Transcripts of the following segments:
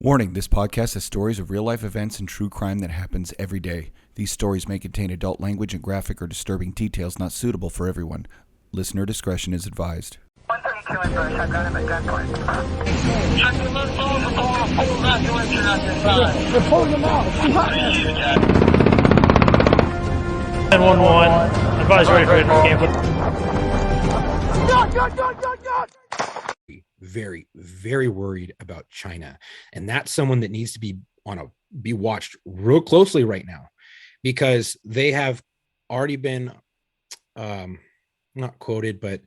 Warning, this podcast has stories of real-life events and true crime that happens every day. These stories may contain adult language and graphic or disturbing details not suitable for everyone. Listener discretion is advised. 132 in Bush, I've got him at gunpoint. They're pulling them out. 911, advise ready for entry camp. Very worried about China, and that's someone that needs to be watched real closely right now, because they have already been not quoted, but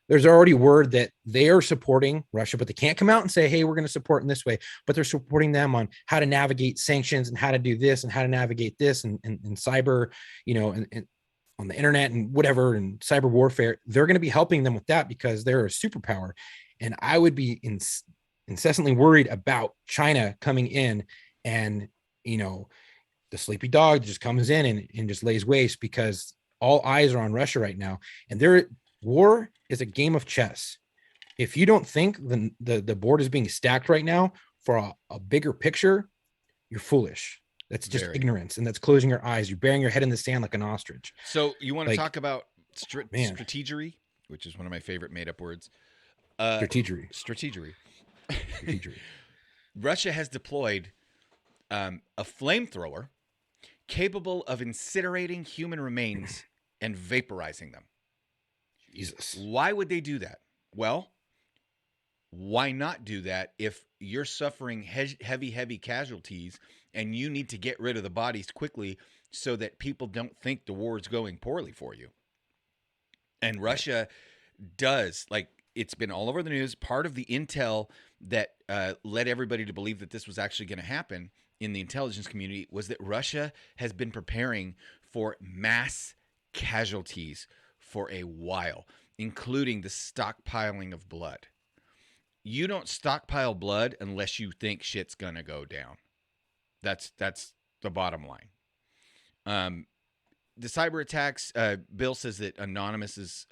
there's already word that they are supporting Russia, but they can't come out and say, hey, we're going to support in this way, but they're supporting them on how to navigate sanctions and how to do this and how to navigate this and cyber, and on the internet and whatever, and cyber warfare. They're going to be helping them with that because they're a superpower. And I would be incessantly worried about China coming in and, the sleepy dog just comes in and just lays waste, because all eyes are on Russia right now. And their war is a game of chess. If you don't think the board is being stacked right now for a bigger picture, you're foolish. That's just ignorance, and that's closing your eyes. You're burying your head in the sand like an ostrich. So you want to talk about strategery, which is one of my favorite made-up words. Strategery. Russia has deployed a flamethrower capable of incinerating human remains and vaporizing them. Jesus. Why would they do that? Well, why not do that if you're suffering heavy casualties and you need to get rid of the bodies quickly so that people don't think the war is going poorly for you? And Russia does, it's been all over the news. Part of the intel that led everybody to believe that this was actually going to happen in the intelligence community was that Russia has been preparing for mass casualties for a while, including the stockpiling of blood. You don't stockpile blood unless you think shit's going to go down. That's the bottom line. The cyber attacks, Bill says that Anonymous is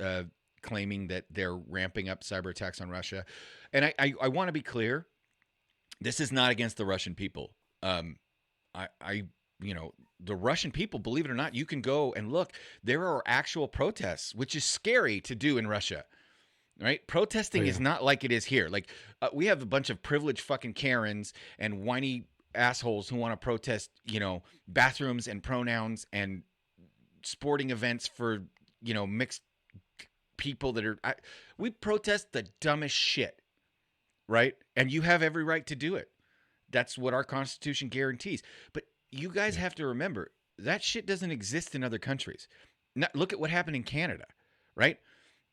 claiming that they're ramping up cyber attacks on Russia. And I want to be clear. This is not against the Russian people. The Russian people, believe it or not, you can go and look. There are actual protests, which is scary to do in Russia, right? Protesting is not like it is here. We have a bunch of privileged fucking Karens and whiny assholes who want to protest, bathrooms and pronouns and sporting events for, mixed people that are. We protest the dumbest shit, right? And you have every right to do it. That's what our Constitution guarantees. But you guys have to remember, that shit doesn't exist in other countries. Now, look at what happened in Canada, right?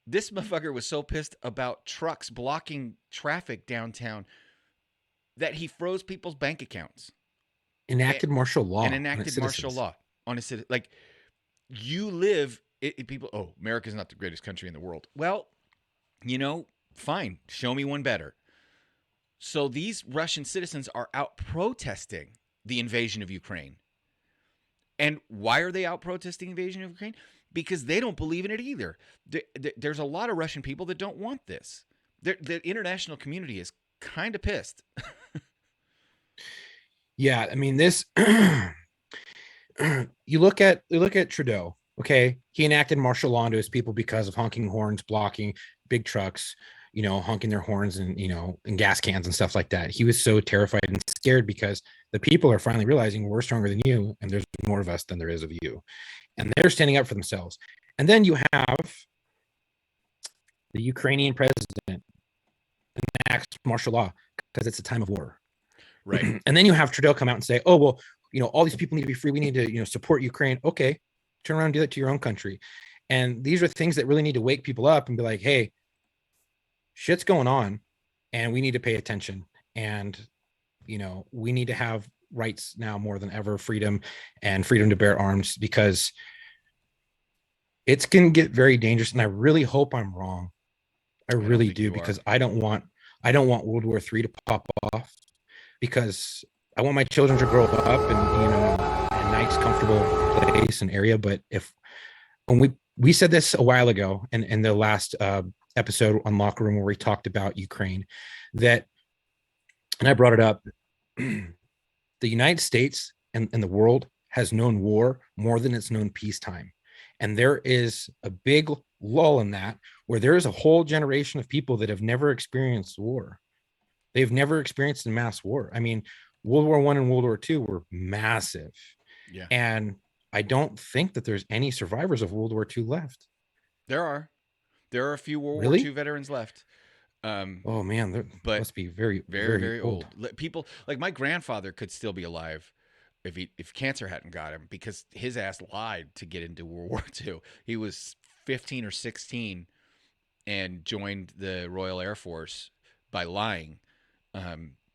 This motherfucker was so pissed about trucks blocking traffic downtown that he froze people's bank accounts. Enacted martial law. And enacted martial law on a citizen. You live, people, America's not the greatest country in the world. Well, fine. Show me one better. So these Russian citizens are out protesting the invasion of Ukraine. And why are they out protesting the invasion of Ukraine? Because they don't believe in it either. There's a lot of Russian people that don't want this. The international community is kind of pissed. Yeah, I mean, this you look at Trudeau, okay? He enacted martial law to his people because of honking horns, blocking big trucks, honking their horns and, and gas cans and stuff like that. He was so terrified and scared because the people are finally realizing we're stronger than you and there's more of us than there is of you. And they're standing up for themselves. And then you have the Ukrainian president enacts martial law because it's a time of war. Right. And then you have Trudeau come out and say, oh, well, all these people need to be free. We need to, support Ukraine. Okay, turn around and do that to your own country. And these are things that really need to wake people up and be like, hey, shit's going on and we need to pay attention. And, we need to have rights now more than ever, freedom to bear arms, because it's going to get very dangerous. And I really hope I'm wrong. I really do, because I don't want World War III to pop off, because I want my children to grow up in, a nice, comfortable place and area. But when we said this a while ago in the last episode on Locker Room, where we talked about Ukraine, and I brought it up, the United States and the world has known war more than it's known peacetime. And there is a big lull in that, where there is a whole generation of people that have never experienced war. They've never experienced a mass war. I mean, World War I and World War II were massive. Yeah. And I don't think that there's any survivors of World War II left. There are a few World Really? War II veterans left. Oh man, they But must be very, very old. People like my grandfather could still be alive if cancer hadn't got him, because his ass lied to get into World War II. He was 15 or 16 and joined the Royal Air Force by lying.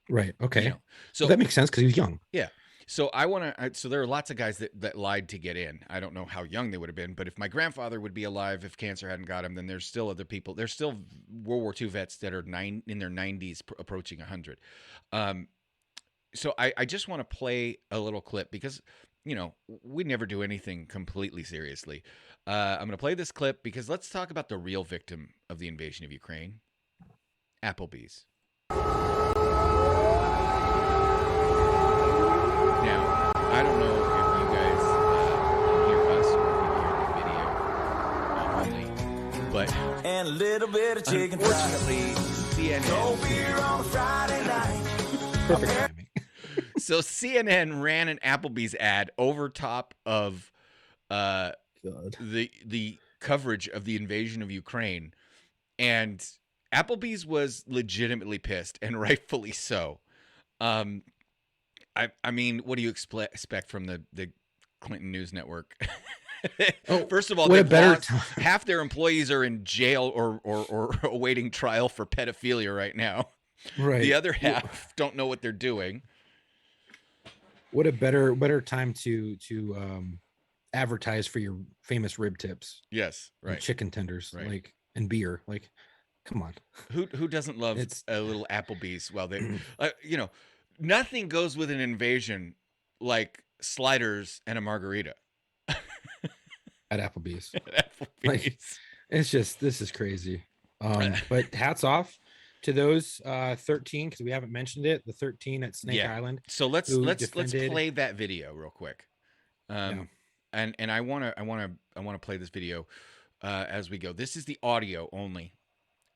Right. Okay. You know, so that makes sense because he was young. yeah. So so there are lots of guys that lied to get in. I don't know how young they would have been, but if my grandfather would be alive if cancer hadn't got him, then there's still other people. There's still World War II vets that are in their 90s, approaching 100. So I just want to play a little clip because, we never do anything completely seriously. I'm going to play this clip because let's talk about the real victim of the invasion of Ukraine, Applebee's. Now, I don't know if you guys hear us or if you hear the video only, but And a little bit of chicken unfortunately, No CNN. beer on a Friday night. Perfect timing. So CNN ran an Applebee's ad over top of God. the coverage of the invasion of Ukraine, and Applebee's was legitimately pissed, and rightfully so. I mean, what do you expect from the Clinton News Network? Oh, First of all, what a they've better lost- half their employees are in jail or awaiting trial for pedophilia right now. Right. The other half don't know what they're doing. What a better time to advertise for your famous rib tips, Yes, and right. chicken tenders, Right. like, and beer. Like, come on. Who doesn't love It's- a little Applebee's? Well, they, nothing goes with an invasion like sliders and a margarita At Applebee's. at Applebee's. It's just, this is crazy. But hats off to those 13, because we haven't mentioned it, the 13 at Snake Yeah. Island. So let's who play defended- that video real quick. Yeah. And I want to play this video as we go. This is the audio only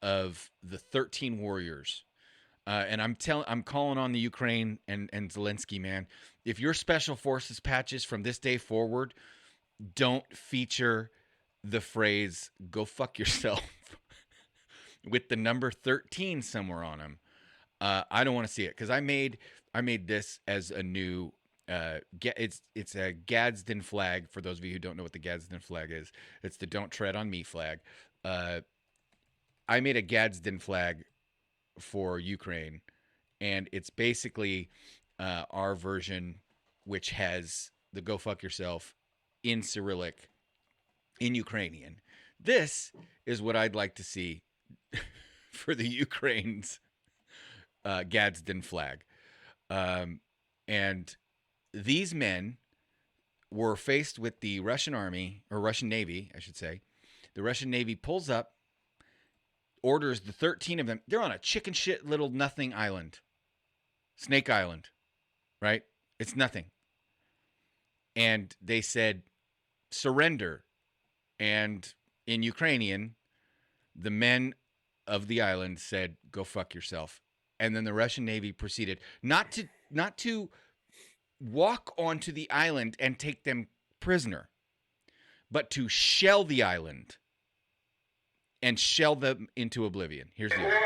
of the 13 warriors. And I'm calling on the Ukraine and Zelensky, man. If your special forces patches from this day forward don't feature the phrase "go fuck yourself" with the number 13 somewhere on them, I don't want to see it, because I made this as a new it's a Gadsden flag. For those of you who don't know what the Gadsden flag is, it's the "Don't Tread on Me" flag. I made a Gadsden flag for Ukraine, and it's basically our version, which has the "Go fuck yourself" in Cyrillic, in Ukrainian. This is what I'd like to see for the Ukraine's Gadsden flag. And these men were faced with the Russian army, or Russian Navy, I should say. The Russian Navy pulls up, orders the 13 of them. They're on a chicken shit little nothing island. Snake Island, right? It's nothing. And they said, surrender. And in Ukrainian, the men of the island said, go fuck yourself. And then the Russian Navy proceeded not to walk onto the island and take them prisoner, but to shell the island and shell them into oblivion. Here's the audio.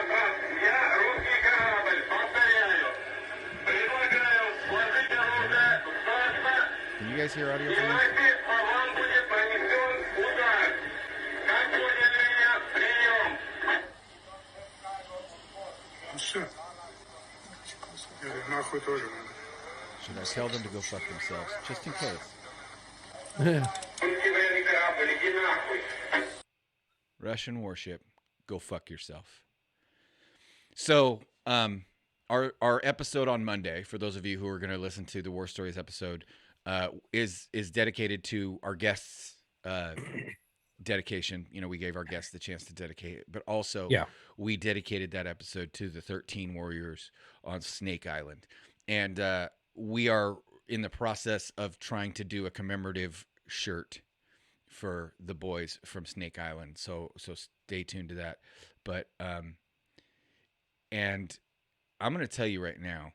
Can you guys hear audio from this? Нахуй тоже надо. Should I tell them to go fuck themselves, just in case? Russian warship, go fuck yourself. So, our episode on Monday, for those of you who are going to listen to the War Stories episode, is dedicated to our guests' dedication. You know, we gave our guests the chance to dedicate it, but also Yeah. we dedicated that episode to the 13 warriors on Snake Island. and we are in the process of trying to do a commemorative shirt for the boys from Snake Island. So stay tuned to that. But and I'm going to tell you right now,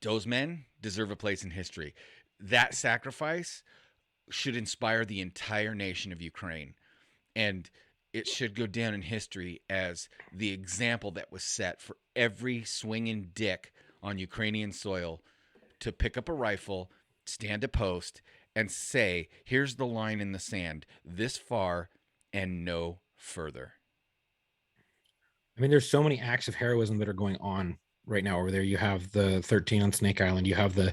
those men deserve a place in history. That sacrifice should inspire the entire nation of Ukraine, and it should go down in history as the example that was set for every swinging dick on Ukrainian soil to pick up a rifle, stand a post, and say, here's the line in the sand, this far and no further. I mean, there's so many acts of heroism that are going on right now over there. You have the 13 on Snake Island. You have the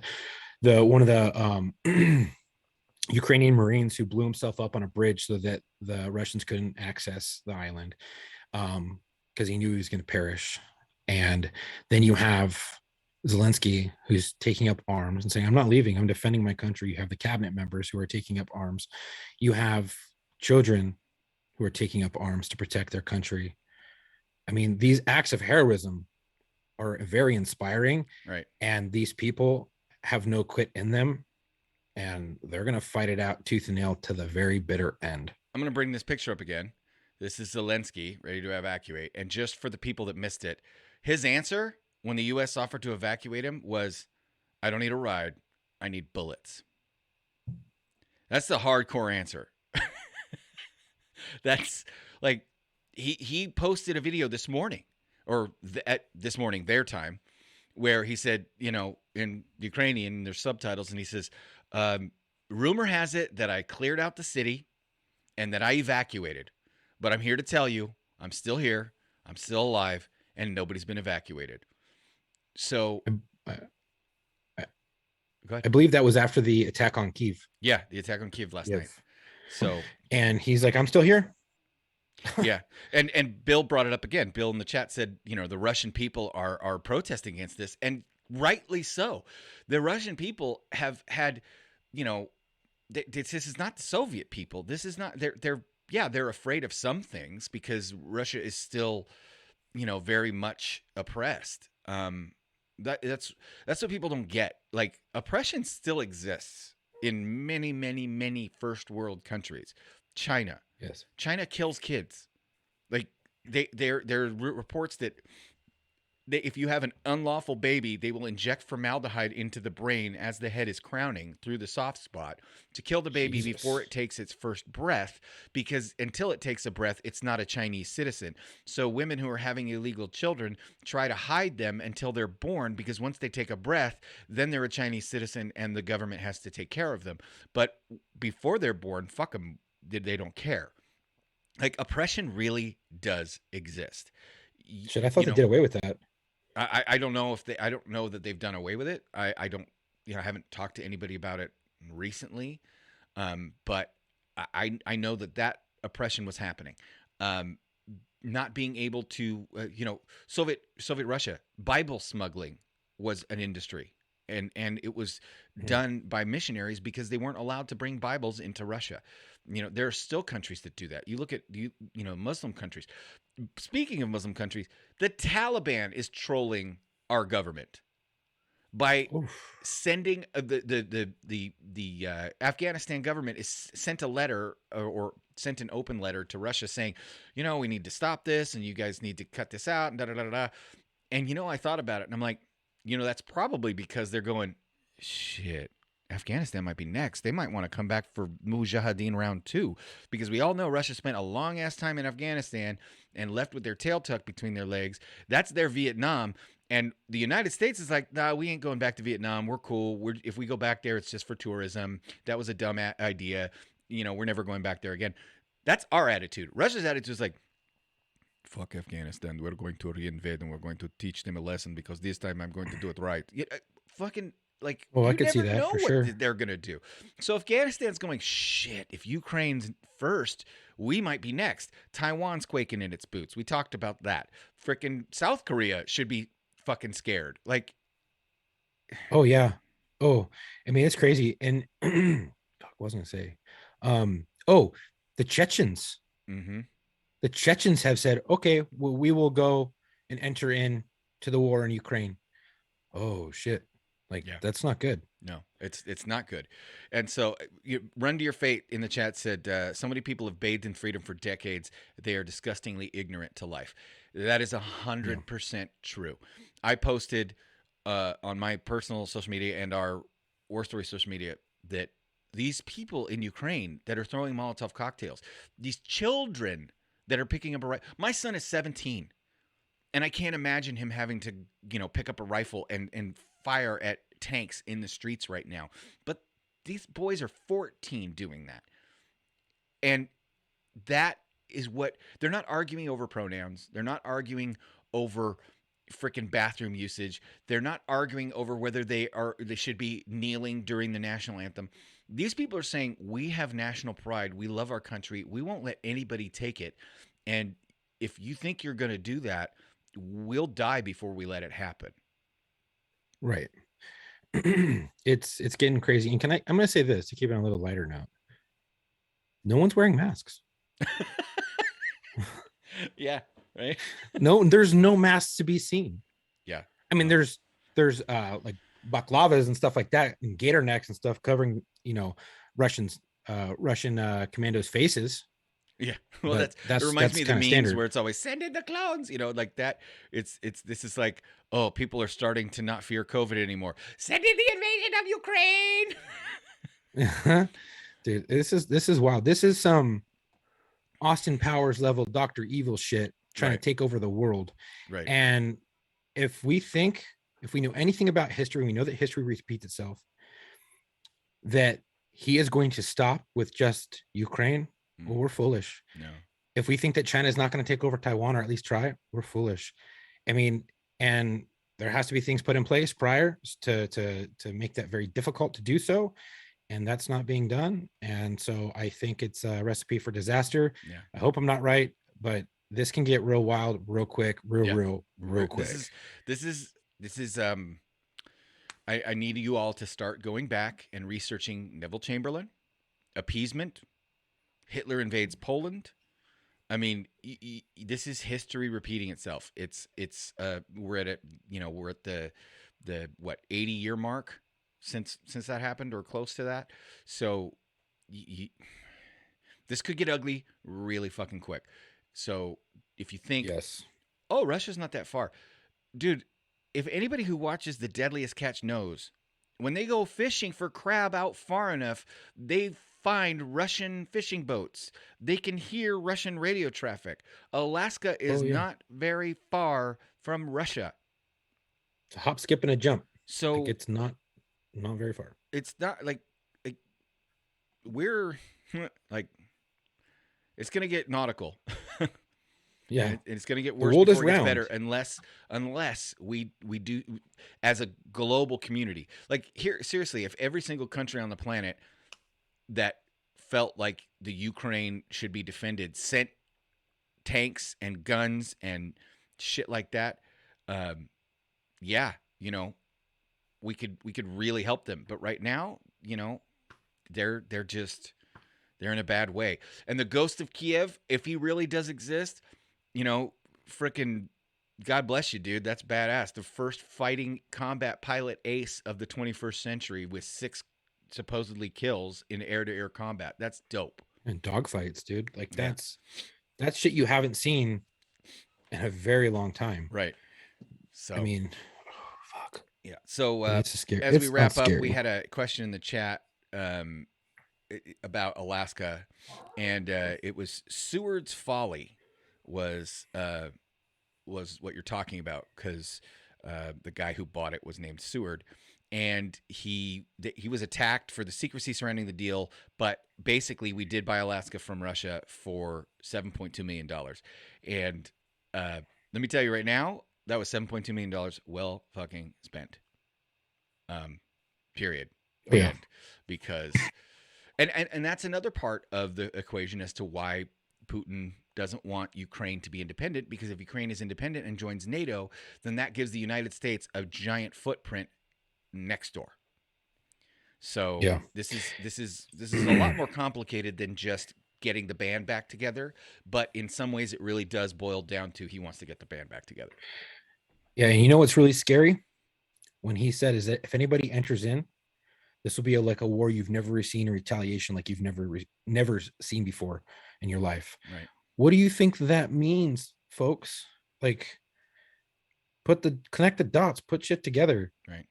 one of the Ukrainian Marines who blew himself up on a bridge so that the Russians couldn't access the island because he knew he was going to perish. And then you have Zelensky, who's taking up arms and saying, I'm not leaving, I'm defending my country. You have the cabinet members who are taking up arms. You have children who are taking up arms to protect their country. I mean, these acts of heroism are very inspiring. Right. And these people have no quit in them. And they're going to fight it out tooth and nail to the very bitter end. I'm going to bring this picture up again. This is Zelensky ready to evacuate. And just for the people that missed it, his answer when the U.S. offered to evacuate him was, I don't need a ride. I need bullets. That's the hardcore answer. That's like, he posted a video this morning, or this morning, their time, where he said, in Ukrainian, there's subtitles, and he says, rumor has it that I cleared out the city and that I evacuated, but I'm here to tell you, I'm still here, I'm still alive, and nobody's been evacuated. So, go ahead. I believe that was after the attack on Kyiv. Yeah, the attack on Kyiv last night. So, and he's like, I'm still here. Yeah. And Bill brought it up again. Bill in the chat said, the Russian people are protesting against this, and rightly so. The Russian people have had, this is not the Soviet people. This is not, they're afraid of some things because Russia is still, very much oppressed. That's what people don't get. Like, oppression still exists in many, many, many first world countries. China. Yes. China kills kids. Like, there are reports that if you have an unlawful baby, they will inject formaldehyde into the brain as the head is crowning through the soft spot to kill the baby before it takes its first breath, because until it takes a breath, it's not a Chinese citizen. So women who are having illegal children try to hide them until they're born, because once they take a breath, then they're a Chinese citizen and the government has to take care of them. But before they're born, fuck them. They don't care. Like, oppression really does exist. Shit, I thought they did away with that. I don't know I don't know that they've done away with it. I don't, I haven't talked to anybody about it recently. But I know that oppression was happening. Not being able to, Soviet Russia, Bible smuggling was an industry. And it was done by missionaries because they weren't allowed to bring Bibles into Russia. There are still countries that do that. You look at, Muslim countries. Speaking of Muslim countries, the Taliban is trolling our government by sending the Afghanistan government is sent a letter or sent an open letter to Russia saying, we need to stop this and you guys need to cut this out and da da da da. And I thought about it and I'm like, that's probably because they're going, shit, Afghanistan might be next. They might want to come back for Mujahideen round 2, because we all know Russia spent a long ass time in Afghanistan and left with their tail tucked between their legs. That's their Vietnam. And the United States is like, nah, we ain't going back to Vietnam. We're cool. If we go back there, it's just for tourism. That was a dumb idea. We're never going back there again. That's our attitude. Russia's attitude is like, fuck Afghanistan. We're going to reinvade and we're going to teach them a lesson because this time I'm going to do it right. Fucking, like, well, I could see never that know for what sure. they're going to do. So Afghanistan's going, shit, if Ukraine's first, we might be next. Taiwan's quaking in its boots. We talked about that. Frickin' South Korea should be fucking scared. Like, oh, yeah. Oh, I mean, it's crazy. And what was I going to say? The Chechens. mm-hmm. The Chechens have said, okay, well, we will go and enter in to the war in Ukraine. Oh shit. Like Yeah. that's not good. No, it's not good. And so you run to your fate in the chat said so many people have bathed in freedom for decades. They are disgustingly ignorant to life. That is 100% true. I posted on my personal social media and our War Story social media that these people in Ukraine that are throwing Molotov cocktails, these children that are picking up my son is 17, and I can't imagine him having to, pick up a rifle and fire at tanks in the streets right now. But these boys are 14 doing that. And that is what they're not arguing over pronouns. They're not arguing over freaking bathroom usage. They're not arguing over whether they should be kneeling during the national anthem. These people are saying, we have national pride. We love our country. We won't let anybody take it. And if you think you're going to do that, we'll die before we let it happen. Right. It's getting crazy. And I'm going to say this to keep it on a little lighter note. No one's wearing masks. Yeah. Right. No, there's no masks to be seen. Yeah. I mean, there's like baklavas and stuff like that, and gator necks and stuff covering, Russian commandos' faces. Yeah. Well, But it reminds me of the memes standard. where it's always send in the clones, like that. This is like, oh, people are starting to not fear COVID anymore. Send in the invasion of Ukraine. Dude, this is wild. This is some Austin Powers level Dr. Evil shit trying Right. to take over the world. Right. And if we know anything about history, we know that history repeats itself, that he is going to stop with just Ukraine. Well, we're foolish. No. If we think that China is not going to take over Taiwan, or at least try it, we're foolish. I mean, and there has to be things put in place prior to make that very difficult to do so. And that's not being done. And so I think it's a recipe for disaster. Yeah. I hope I'm not right, but this can get real wild, real quick, real quick. This is I need you all to start going back and researching Neville Chamberlain, appeasement, Hitler invades Poland. I mean, this is history repeating itself. We're at the 80-year mark since that happened, or close to that. So this could get ugly really fucking quick. So if you think, Yes. oh, Russia's not that far, dude, if anybody who watches The Deadliest Catch knows, when they go fishing for crab out far enough, they find Russian fishing boats. They can hear Russian radio traffic. Alaska is not very far from Russia. It's a hop, skip, and a jump. So Like, it's not very far. it's not like we're like, it's going to get nautical. Yeah. And it's going to get worse world is before it gets round. better, unless we do as a global community. Like, here, seriously, if every single country on the planet that felt like the Ukraine should be defended sent tanks and guns and shit like that, we could really help them. But right now, they're in a bad way. And the ghost of Kiev, if he really does exist, frickin' God bless you, dude. That's badass. The first fighting combat pilot ace of the 21st century with 6 supposedly kills in air-to-air combat. That's dope. And dogfights, dude. Like, Yeah. that's shit you haven't seen in a very long time. Right. So I mean, fuck. yeah. So It's scary. as we It's wrap up, scary. we had a question in the chat about Alaska, and it was Seward's Folly was what you're talking about, because the guy who bought it was named Seward, and he was attacked for the secrecy surrounding the deal. But basically, we did buy Alaska from Russia for $7.2 million, and let me tell you right now, that was $7.2 million well fucking spent. Period. Oh, yeah. And because and that's another part of the equation as to why Putin doesn't want Ukraine to be independent, because if Ukraine is independent and joins NATO, then that gives the United States a giant footprint next door. So Yeah. this is a lot more complicated than just getting the band back together, but in some ways it really does boil down to he wants to get the band back together. Yeah, and you know what's really scary? when he said is that if anybody enters in, this will be like a war you've never seen, a retaliation like you've never seen before in your life. Right. What do you think that means, folks? Like, connect the dots, put shit together. Right.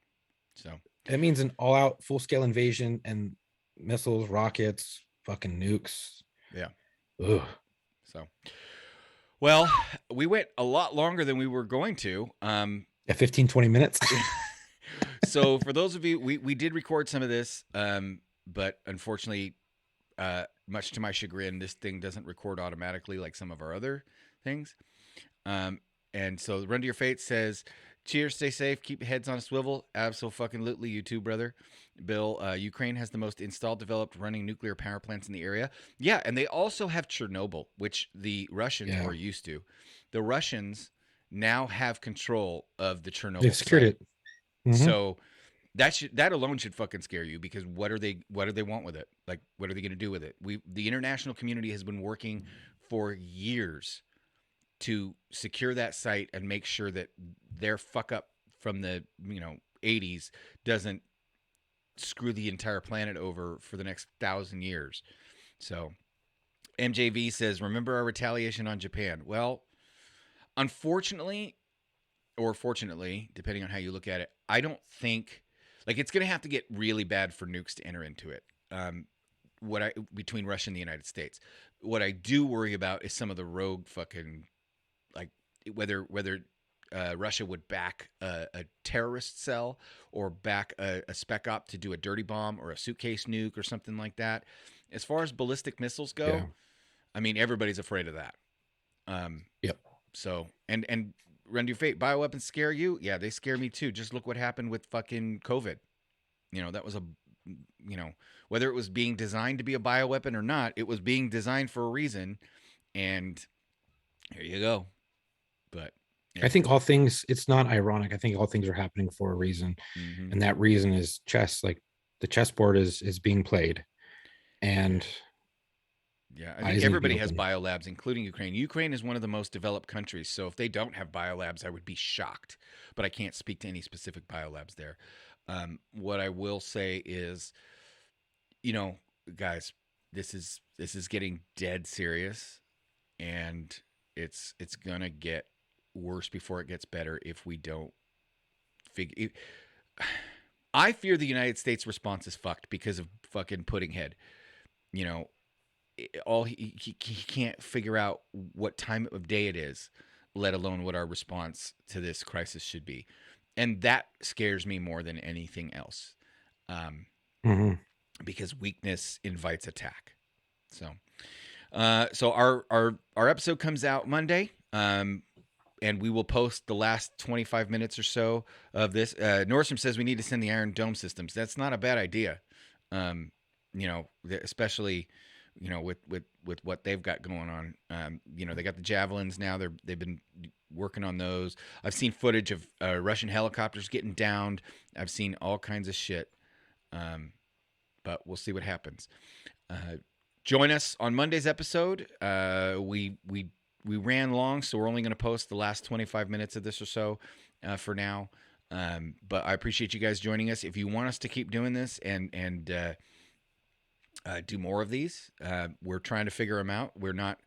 So That means an all-out, full-scale invasion and missiles, rockets, fucking nukes. yeah. Ugh. So, well, we went a lot longer than we were going to. Yeah, 15, 20 minutes. So for those of you, we did record some of this, but unfortunately, much to my chagrin, this thing doesn't record automatically like some of our other things. And so Run to Your Fate says, cheers, stay safe, keep your heads on a swivel. Abso-fucking-lutely, you too, brother. Bill, Ukraine has the most installed, developed, running nuclear power plants in the area. Yeah, and they also have Chernobyl, which the Russians were used to. The Russians now have control of the Chernobyl They've secured site. it. Mhm. So that alone should fucking scare you, because what do they want with it? Like, what are they going to do with it? The international community has been working for years to secure that site and make sure that their fuck up from the 80s doesn't screw the entire planet over for the next 1,000 years. So MJV says, remember our retaliation on Japan? Well, unfortunately, or fortunately, depending on how you look at it, I don't think, like, it's going to have to get really bad for nukes to enter into it. Between Russia and the United States. What I do worry about is some of the rogue fucking, like, whether Russia would back a terrorist cell or back a spec op to do a dirty bomb or a suitcase nuke or something like that. As far as ballistic missiles go, Yeah. I mean, everybody's afraid of that. Yep. So, and Run to Your Fate, bioweapons scare you? Yeah, they scare me too. Just look what happened with fucking COVID. That was whether it was being designed to be a bioweapon or not, it was being designed for a reason. And here you go. But I think all things, it's not ironic. I think all things are happening for a reason. Mhm. And that reason is chess. Like, the chessboard is being played. And yeah, I eyes think need to everybody be has open. biolabs, including Ukraine. Ukraine is one of the most developed countries. So if they don't have biolabs, I would be shocked. But I can't speak to any specific biolabs there. What I will say is, guys, this is getting dead serious, and it's gonna get worse before it gets better if we don't figure. I fear the United States response is fucked because of fucking Puddinghead. He can't figure out what time of day it is, let alone what our response to this crisis should be, and that scares me more than anything else. Mhm. Because weakness invites attack. So our episode comes out Monday, and we will post the last 25 minutes or so of this. Nordstrom says we need to send the Iron Dome systems. That's not a bad idea, especially with what they've got going on. They got the Javelins now. They've been working on those. I've seen footage of Russian helicopters getting downed. I've seen all kinds of shit. But we'll see what happens. Join us on Monday's episode. We ran long, so we're only going to post the last 25 minutes of this or so for now. But I appreciate you guys joining us. If you want us to keep doing this and do more of these, we're trying to figure them out. We're not.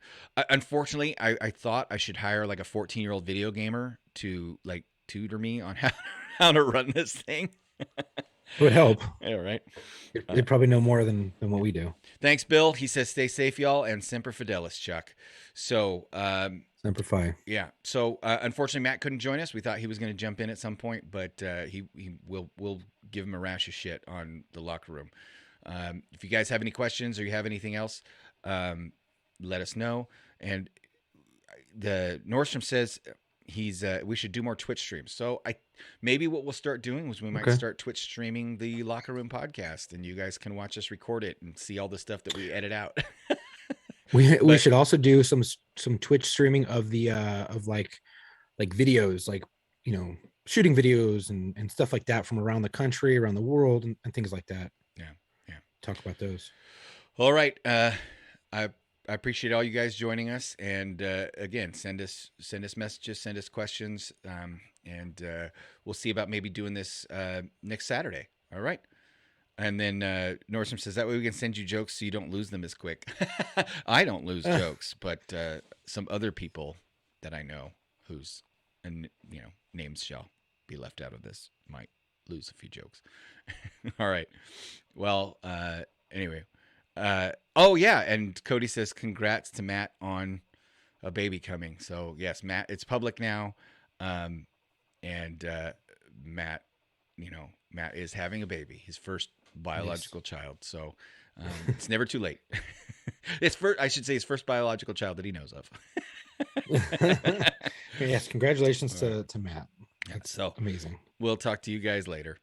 Unfortunately, I thought I should hire like a 14-year-old video gamer to like tutor me on how to run this thing. It would help. Yeah, right. They probably know more than what we do. Thanks, Bill. He says, stay safe, y'all, and Semper Fidelis, Chuck. So, Semper Fi. yeah. So, unfortunately, Matt couldn't join us. We thought he was going to jump in at some point, but we'll give him a rash of shit on the locker room. If you guys have any questions or you have anything else, let us know. And the Nordstrom says we should do more Twitch streams. So maybe what we'll start doing is we might start Twitch streaming the Locker Room podcast, and you guys can watch us record it and see all the stuff that we edit out. We should also do some Twitch streaming of the of like videos, like shooting videos and stuff like that from around the country, around the world, and things like that. Yeah. Talk about those. All right. appreciate all you guys joining us. And again, send us messages, send us questions, and we'll see about maybe doing this next Saturday. All right. And then Nordstrom says that way we can send you jokes so you don't lose them as quick. I don't lose jokes, but some other people that I know whose names shall be left out of this might lose a few jokes. All right. Well, anyway. Oh yeah, and Cody says congrats to Matt on a baby coming. So yes, Matt, it's public now, and Matt, Matt is having a baby, his first biological child. So it's never too late. I should say his first biological child that he knows of. Yes, congratulations to Matt. That's so amazing. We'll talk to you guys later.